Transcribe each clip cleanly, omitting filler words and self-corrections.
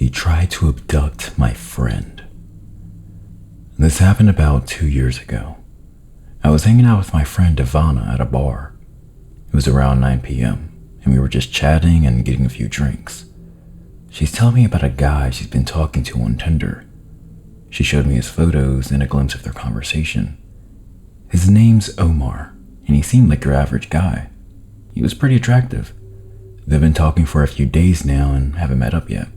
He tried to abduct my friend. This happened about 2 years ago. I was hanging out with my friend Ivana at a bar. It was around 9 p.m., and we were just chatting and getting a few drinks. She's telling me about a guy she's been talking to on Tinder. She showed me his photos and a glimpse of their conversation. His name's Omar, and he seemed like your average guy. He was pretty attractive. They've been talking for a few days now and haven't met up yet.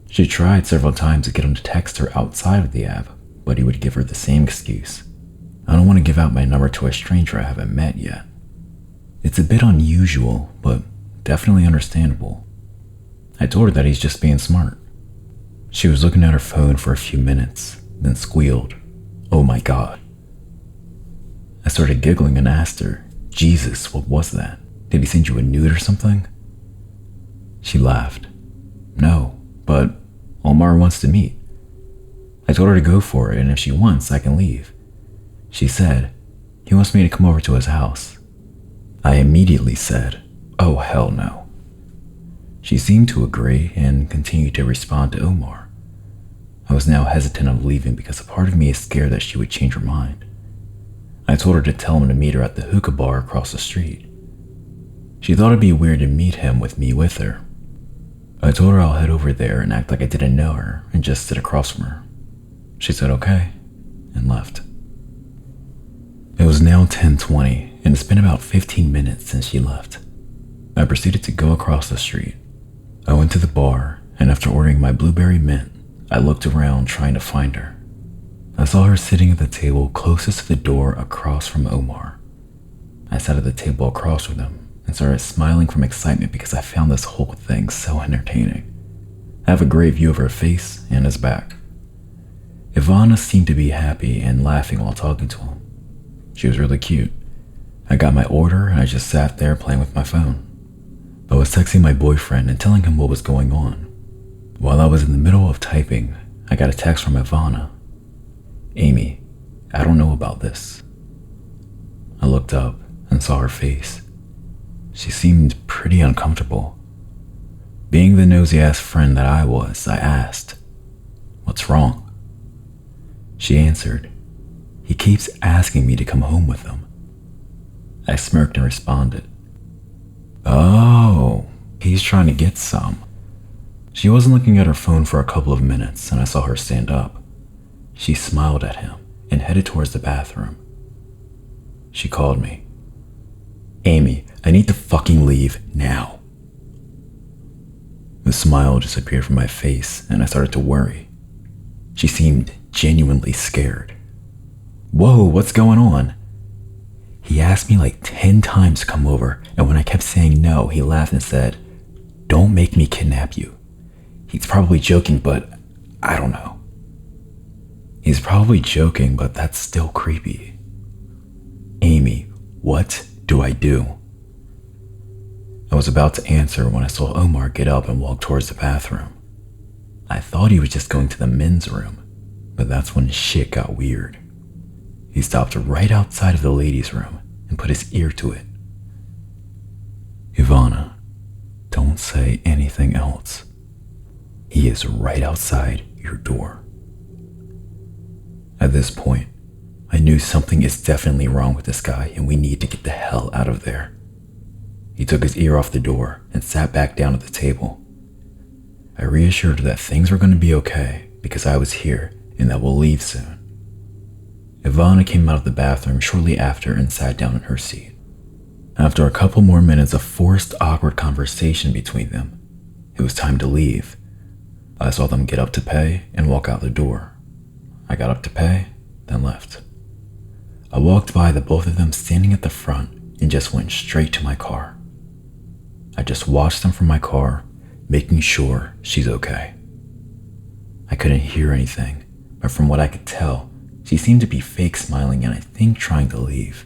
She tried several times to get him to text her outside of the app, but he would give her the same excuse. I don't want to give out my number to a stranger I haven't met yet. It's a bit unusual, but definitely understandable. I told her that he's just being smart. She was looking at her phone for a few minutes, then squealed, "Oh my God." I started giggling and asked her, "Jesus, what was that? Did he send you a nude or something?" She laughed. "No, but Omar wants to meet." I told her to go for it, and if she wants, I can leave. She said, "He wants me to come over to his house." I immediately said, "Oh, hell no." She seemed to agree and continued to respond to Omar. I was now hesitant of leaving because a part of me is scared that she would change her mind. I told her to tell him to meet her at the hookah bar across the street. She thought it'd be weird to meet him with me with her. I told her I'll head over there and act like I didn't know her and just sit across from her. She said okay, and left. It was now 10:20, and it's been about 15 minutes since she left. I proceeded to go across the street. I went to the bar, and after ordering my blueberry mint, I looked around trying to find her. I saw her sitting at the table closest to the door across from Omar. I sat at the table across from him and started smiling from excitement because I found this whole thing so entertaining. I have a great view of her face and his back. Ivana seemed to be happy and laughing while talking to him. She was really cute. I got my order and I just sat there playing with my phone. I was texting my boyfriend and telling him what was going on. While I was in the middle of typing, I got a text from Ivana. "Amy, I don't know about this." I looked up and saw her face. She seemed pretty uncomfortable. Being the nosy-ass friend that I was, I asked, "What's wrong?" She answered, "He keeps asking me to come home with him." I smirked and responded, "Oh, he's trying to get some." She wasn't looking at her phone for a couple of minutes and I saw her stand up. She smiled at him and headed towards the bathroom. She called me. "Amy, I need to fucking leave now." The smile disappeared from my face and I started to worry. She seemed genuinely scared. "Whoa, what's going on?" He asked me like 10 times to come over, and when I kept saying no, he laughed and said, "Don't make me kidnap you. He's probably joking, but I don't know." He's probably joking, but that's still creepy. "Amy, what do I do?" I was about to answer when I saw Omar get up and walk towards the bathroom. I thought he was just going to the men's room, but that's when shit got weird. He stopped right outside of the ladies' room and put his ear to it. "Ivana, don't say anything else. He is right outside your door." At this point, I knew something is definitely wrong with this guy and we need to get the hell out of there. He took his ear off the door and sat back down at the table. I reassured her that things were going to be okay because I was here and that we'll leave soon. Ivana came out of the bathroom shortly after and sat down in her seat. After a couple more minutes of forced, awkward conversation between them, it was time to leave. I saw them get up to pay and walk out the door. I got up to pay, then left. I walked by the both of them standing at the front and just went straight to my car. I just watched them from my car, making sure she's okay. I couldn't hear anything, but from what I could tell, she seemed to be fake smiling and I think trying to leave.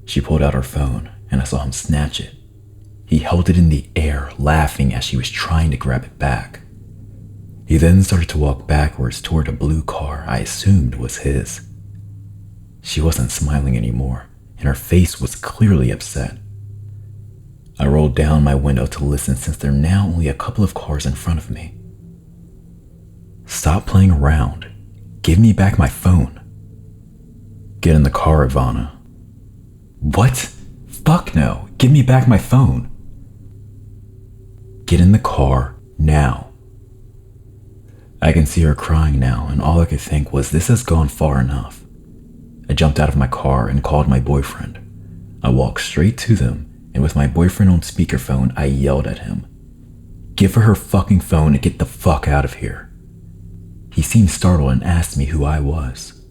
She pulled out her phone and I saw him snatch it. He held it in the air, laughing as she was trying to grab it back. He then started to walk backwards toward a blue car I assumed was his. She wasn't smiling anymore, and her face was clearly upset. I rolled down my window to listen since there were now only a couple of cars in front of me. Stop playing around. Give me back my phone. Get in the car, Ivana. What? Fuck no. Give me back my phone. Get in the car now. I can see her crying now, and all I could think was, this has gone far enough. I jumped out of my car and called my boyfriend. I walked straight to them, and with my boyfriend on speakerphone, I yelled at him, "Give her fucking phone and get the fuck out of here." He seemed startled and asked me who I was.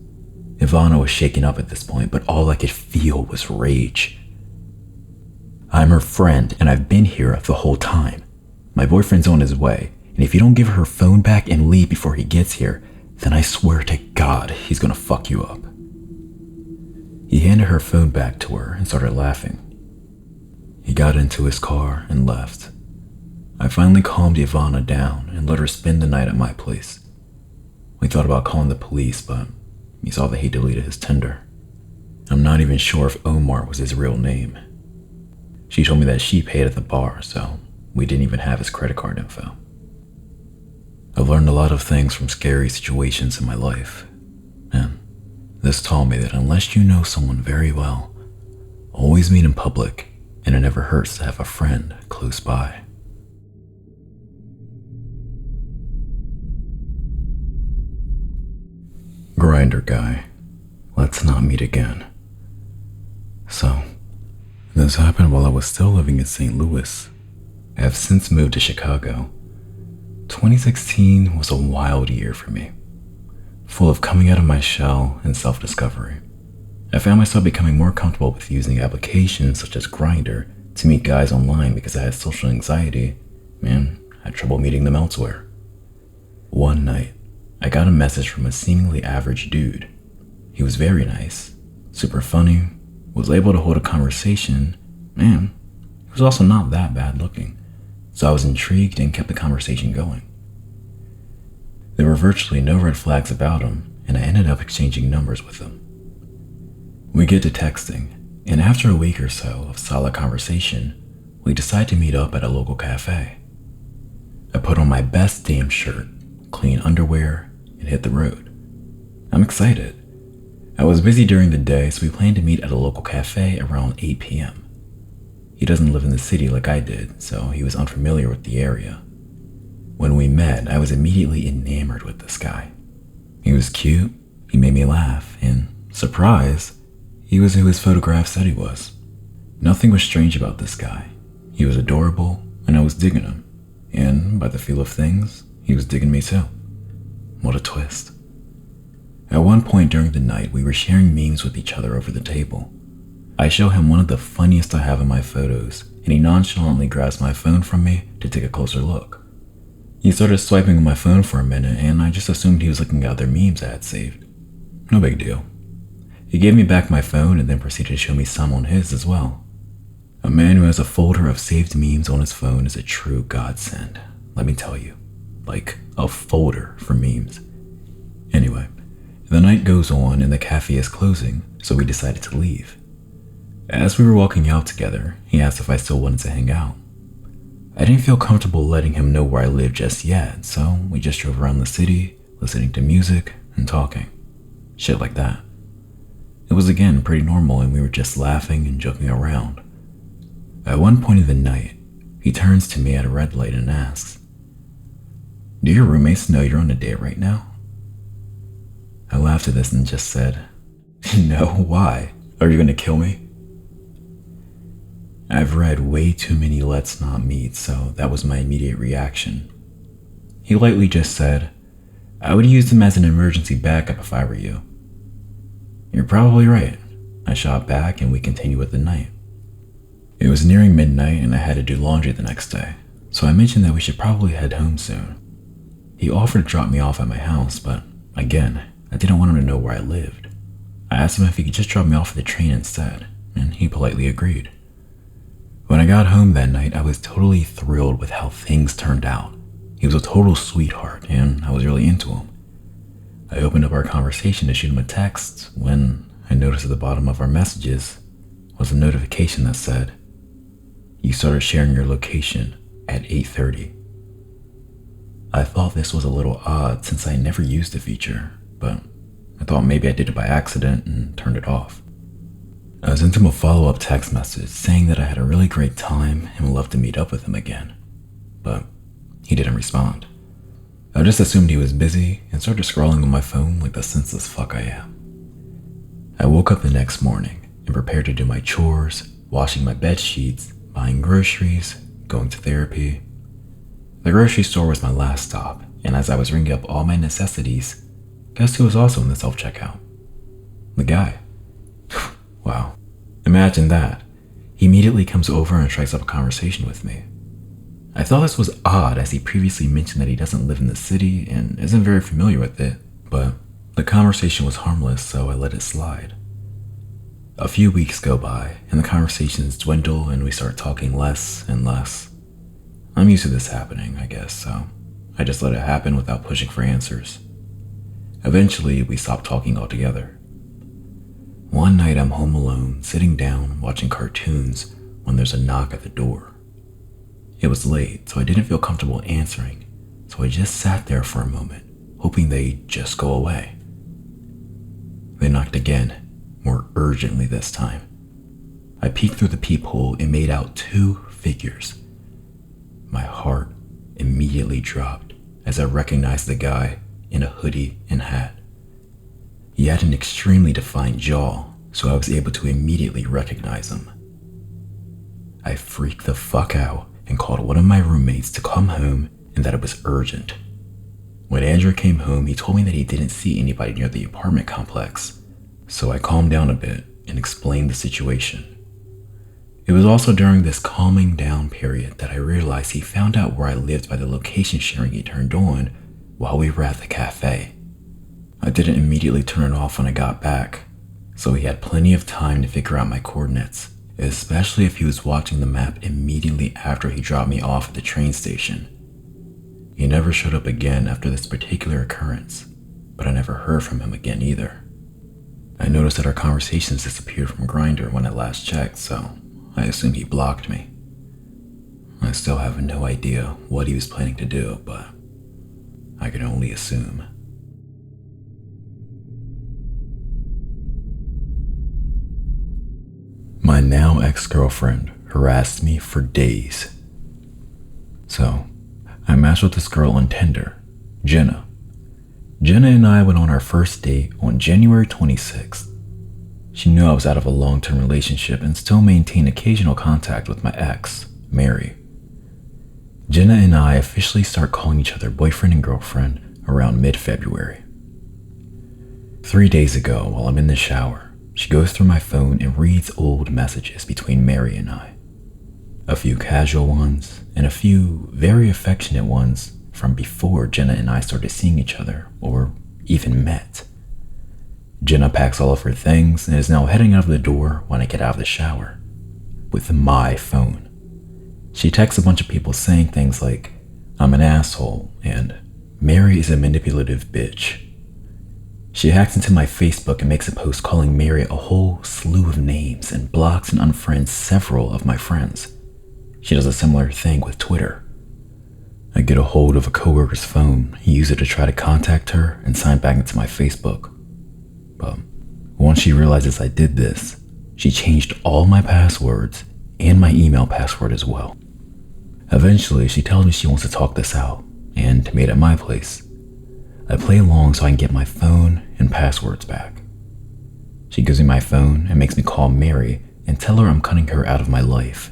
Ivana was shaken up at this point, but all I could feel was rage. I'm her friend, and I've been here the whole time. My boyfriend's on his way, and if you don't give her phone back and leave before he gets here, then I swear to God, he's gonna fuck you up. He handed her phone back to her and started laughing. He got into his car and left. I finally calmed Ivana down and let her spend the night at my place. We thought about calling the police, but we saw that he deleted his Tinder. I'm not even sure if Omar was his real name. She told me that she paid at the bar, so we didn't even have his credit card info. I've learned a lot of things from scary situations in my life, and this taught me that unless you know someone very well, always meet in public, and it never hurts to have a friend close by. Grinder guy, let's not meet again. So, this happened while I was still living in St. Louis. I have since moved to Chicago. 2016 was a wild year for me, full of coming out of my shell and self-discovery. I found myself becoming more comfortable with using applications such as Grindr to meet guys online because I had social anxiety and had trouble meeting them elsewhere. One night, I got a message from a seemingly average dude. He was very nice, super funny, was able to hold a conversation, and he was also not that bad looking, so I was intrigued and kept the conversation going. There were virtually no red flags about him, and I ended up exchanging numbers with him. We get to texting, and after a week or so of solid conversation, we decide to meet up at a local cafe. I put on my best damn shirt, clean underwear, and hit the road. I'm excited. I was busy during the day, so we planned to meet at a local cafe around 8 p.m. He doesn't live in the city like I did, so he was unfamiliar with the area. When we met, I was immediately enamored with this guy. He was cute, he made me laugh, and, surprise, he was who his photograph said he was. Nothing was strange about this guy. He was adorable, and I was digging him. And, by the feel of things, he was digging me too. What a twist. At one point during the night, we were sharing memes with each other over the table. I show him one of the funniest I have in my photos, and he nonchalantly grabs my phone from me to take a closer look. He started swiping on my phone for a minute, and I just assumed he was looking at other memes I had saved. No big deal. He gave me back my phone and then proceeded to show me some on his as well. A man who has a folder of saved memes on his phone is a true godsend, let me tell you. Like a folder for memes. Anyway, the night goes on and the cafe is closing, so we decided to leave. As we were walking out together, he asked if I still wanted to hang out. I didn't feel comfortable letting him know where I lived just yet, so we just drove around the city, listening to music and talking. Shit like that. It was again pretty normal and we were just laughing and joking around. At one point in the night, he turns to me at a red light and asks, "Do your roommates know you're on a date right now?" I laughed at this and just said, "No, why? Are you gonna kill me?" I've read way too many Let's Not Meet, so that was my immediate reaction. He lightly just said, "I would use them as an emergency backup if I were you." "You're probably right," I shot back and we continued with the night. It was nearing midnight and I had to do laundry the next day, so I mentioned that we should probably head home soon. He offered to drop me off at my house, but again, I didn't want him to know where I lived. I asked him if he could just drop me off at the train instead, and he politely agreed. When I got home that night, I was totally thrilled with how things turned out. He was a total sweetheart, and I was really into him. I opened up our conversation to shoot him a text when I noticed at the bottom of our messages was a notification that said, "You started sharing your location at 8:30. I thought this was a little odd since I never used the feature, but I thought maybe I did it by accident and turned it off. I sent him a follow-up text message saying that I had a really great time and would love to meet up with him again, but he didn't respond. I just assumed he was busy and started scrolling on my phone like the senseless fuck I am. I woke up the next morning and prepared to do my chores, washing my bed sheets, buying groceries, going to therapy. The grocery store was my last stop, and as I was ringing up all my necessities, guess who was also in the self-checkout? The guy. Wow. Imagine that. He immediately comes over and strikes up a conversation with me. I thought this was odd as he previously mentioned that he doesn't live in the city and isn't very familiar with it, but the conversation was harmless, so I let it slide. A few weeks go by and the conversations dwindle and we start talking less and less. I'm used to this happening, I guess, so I just let it happen without pushing for answers. Eventually, we stopped talking altogether. One night I'm home alone, sitting down, watching cartoons when there's a knock at the door. It was late, so I didn't feel comfortable answering, so I just sat there for a moment, hoping they'd just go away. They knocked again, more urgently this time. I peeked through the peephole and made out 2 figures. My heart immediately dropped as I recognized the guy in a hoodie and hat. He had an extremely defined jaw, so I was able to immediately recognize him. I freaked the fuck out and called one of my roommates to come home and that it was urgent. When Andrew came home, he told me that he didn't see anybody near the apartment complex, so I calmed down a bit and explained the situation. It was also during this calming down period that I realized he found out where I lived by the location sharing he turned on while we were at the cafe. I didn't immediately turn it off when I got back, so he had plenty of time to figure out my coordinates, especially if he was watching the map immediately after he dropped me off at the train station. He never showed up again after this particular occurrence, but I never heard from him again either. I noticed that our conversations disappeared from Grindr when I last checked, so I assumed he blocked me. I still have no idea what he was planning to do, but I can only assume. My now ex-girlfriend harassed me for days. So, I matched with this girl on Tinder, Jenna. Jenna and I went on our first date on January 26th. She knew I was out of a long-term relationship and still maintained occasional contact with my ex, Mary. Jenna and I officially start calling each other boyfriend and girlfriend around mid-February. 3 days ago, while I'm in the shower, she goes through my phone and reads old messages between Mary and I. A few casual ones, and a few very affectionate ones from before Jenna and I started seeing each other, or even met. Jenna packs all of her things and is now heading out of the door when I get out of the shower, with my phone. She texts a bunch of people saying things like, "I'm an asshole," and "Mary is a manipulative bitch." She hacks into my Facebook and makes a post calling Mary a whole slew of names and blocks and unfriends several of my friends. She does a similar thing with Twitter. I get a hold of a coworker's phone, use it to try to contact her, and sign back into my Facebook. But once she realizes I did this, she changed all my passwords and my email password as well. Eventually, she tells me she wants to talk this out, and to meet at my place. I play along so I can get my phone and passwords back. She gives me my phone and makes me call Mary and tell her I'm cutting her out of my life.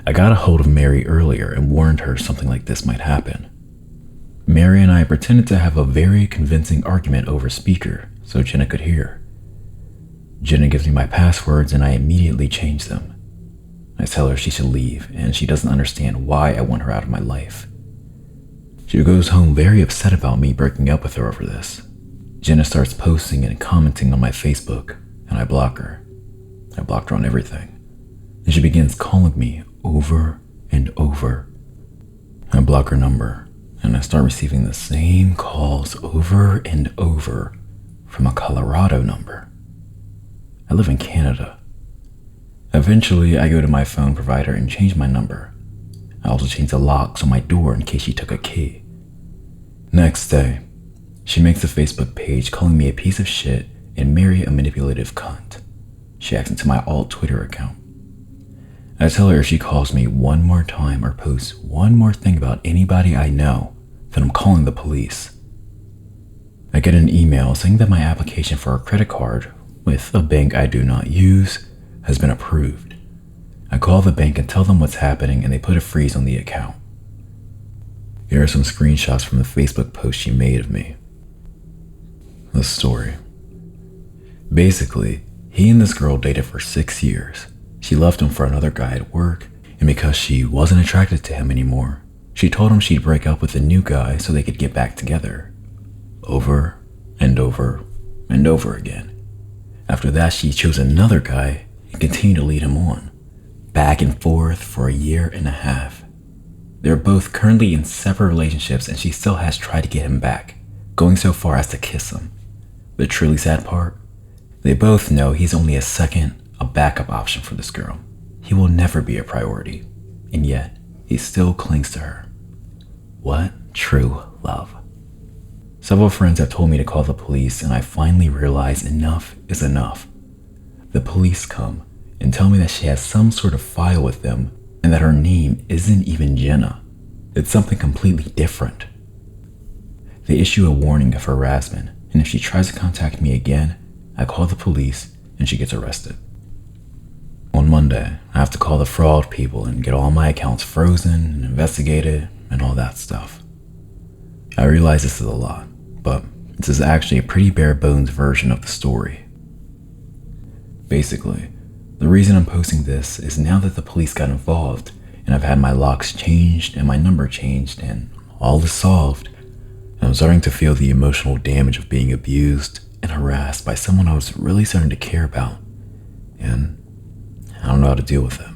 I got a hold of Mary earlier and warned her something like this might happen. Mary and I pretended to have a very convincing argument over speaker so Jenna could hear. Jenna gives me my passwords and I immediately change them. I tell her she should leave and she doesn't understand why I want her out of my life. She goes home very upset about me breaking up with her over this. Jenna starts posting and commenting on my Facebook, and I block her. I blocked her on everything. And she begins calling me over and over. I block her number, and I start receiving the same calls over and over from a Colorado number. I live in Canada. Eventually, I go to my phone provider and change my number. I also changed the locks on my door in case she took a key, Next day, she makes a Facebook page calling me a piece of shit and marry a manipulative cunt. She hacks into my alt Twitter account. I tell her if she calls me one more time or posts one more thing about anybody I know, then I'm calling the police. I get an email saying that my application for a credit card with a bank I do not use has been approved. I call the bank and tell them what's happening, and they put a freeze on the account. Here are some screenshots from the Facebook post she made of me. The story. Basically, he and this girl dated for 6 years. She left him for another guy at work, and because she wasn't attracted to him anymore, she told him she'd break up with the new guy so they could get back together. Over and over and over again. After that, she chose another guy and continued to lead him on, back and forth for a year and a half. They're both currently in separate relationships, and she still has tried to get him back, going so far as to kiss him. The truly sad part? They both know he's only a backup option for this girl. He will never be a priority, and yet he still clings to her. What true love? Several friends have told me to call the police, and I finally realize enough is enough. The police come and tell me that she has some sort of file with them and that her name isn't even Jenna. It's something completely different. They issue a warning of harassment, and if she tries to contact me again, I call the police and she gets arrested. On Monday, I have to call the fraud people and get all my accounts frozen and investigated and all that stuff. I realize this is a lot, but this is actually a pretty bare bones version of the story. Basically, the reason I'm posting this is now that the police got involved and I've had my locks changed and my number changed and all is solved, I'm starting to feel the emotional damage of being abused and harassed by someone I was really starting to care about, and I don't know how to deal with it.